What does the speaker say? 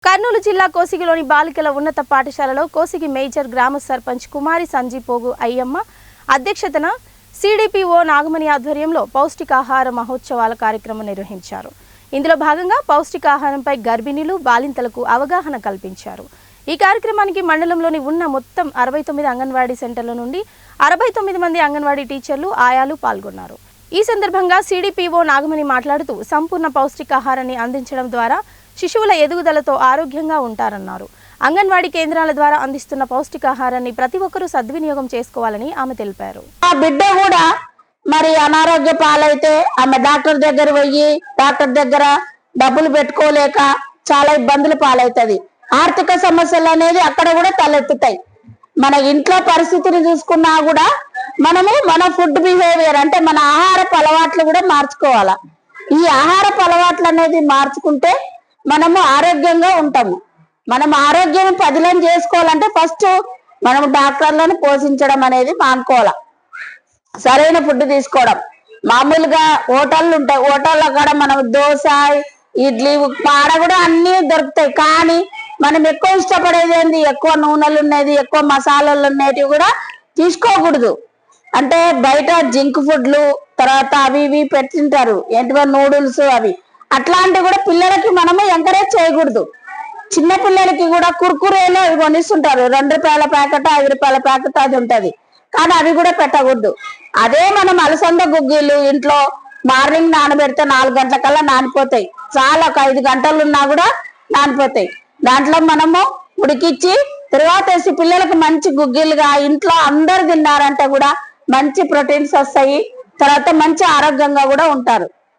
కర్నూలు జిల్లా కోసిగిలోని బాలికల ఉన్నత పాఠశాలలో కోసిగి మేజర్ గ్రామ సర్పంచ్ కుమారి సంజీపోగు అయ్యమ్మ అధ్యక్షతన సిడిపిఓ నాగమణి ఆధ్వర్యంలో పౌష్టికాహార మహోత్సవాల కార్యక్రమం నిర్వహించారు. ఇందులో భాగంగా పౌష్టికాహారంపై గర్భిణీలు బాలింతలకు అవగాహన కల్పించారు. ఈ కార్యక్రమానికి మండలంలోని ఉన్న మొత్తం 69 అంగన్వాడీ సెంటర్ల నుండి 69 మంది అంగన్వాడీ టీచర్లు ఆయాలు పాల్గొన్నారు. ఈ సందర్భంగా సిడిపిఓ నాగమణి మాట్లాడుతూ సంపూర్ణ పౌష్టికాహారాన్ని అందించడం ద్వారా శిశువుల ఎదుగుదలతో ఆరోగ్యంగా ఉంటారన్నారు. అంగన్వాడీ కేంద్రాల ద్వారా అందిస్తున్న పౌష్టికాహారాన్ని ప్రతి ఒక్కరూ సద్వినియోగం చేసుకోవాలని ఆమె తెలిపారు. ఆ బిడ్డ కూడా మరి అనారోగ్య పాలైతే ఆమె డాక్టర్ దగ్గర పోయి డాక్టర్ దగ్గర డబ్బులు పెట్టుకోలేక చాలా ఇబ్బందులు పాలవుతుంది. ఆర్థిక సమస్యలు అనేది అక్కడ కూడా తలెత్తుతాయి. మన ఇంట్లో పరిస్థితిని చూసుకున్నా కూడా మనము మన ఫుడ్ బిహేవియర్ అంటే మన ఆహారపు అలవాట్లు కూడా మార్చుకోవాలా. ఈ ఆహారపు అలవాట్లు అనేది మార్చుకుంటే మనము ఆరోగ్యంగా ఉంటాము. మనం ఆరోగ్యం పదిలం చేసుకోవాలంటే ఫస్ట్ మనం డాక్టర్లను పోషించడం అనేది మానుకోవాలి. సరైన ఫుడ్ తీసుకోవడం. మామూలుగా హోటళ్ళు ఉంటాయి, హోటల్లో కూడా మనం దోశ ఇడ్లీ ఉప్మా ఆడ కూడా అన్ని దొరుకుతాయి. కానీ మనం ఎక్కువ ఇష్టపడేది ఏంది, ఎక్కువ నూనెలు ఉన్నది ఎక్కువ మసాలాలు ఉన్నవి కూడా తీసుకోకూడదు. అంటే బయట జింక్ ఫుడ్లు తర్వాత అవి ఇవి పెట్టింటారు, ఏంటివో నూడిల్స్ అవి అట్లాంటివి కూడా పిల్లలకి మనము ఎంకరేజ్ చేయకూడదు. చిన్న పిల్లలకి కూడా కుర్కురేలు అవి కొనిస్తుంటారు, 2 రూపాయల ప్యాకెట్ 5 రూపాయల ప్యాకెట్ అది ఉంటది. కానీ అవి కూడా పెట్టకూడదు. అదే మనం అలసంద గుగ్గిళ్ళు ఇంట్లో మార్నింగ్ నానబెడితే 4 గంటలకల్లా నానిపోతాయి. చాలా ఒక 5 గంటలు ఉన్నా కూడా నానిపోతాయి. దాంట్లో మనము ఉడికిచ్చి తర్వాత వేసి పిల్లలకు మంచి గుగ్గిలుగా ఇంట్లో అందరు తిన్నారంటే కూడా మంచి ప్రోటీన్స్ వస్తాయి. తర్వాత మంచి ఆరోగ్యంగా కూడా ఉంటారు.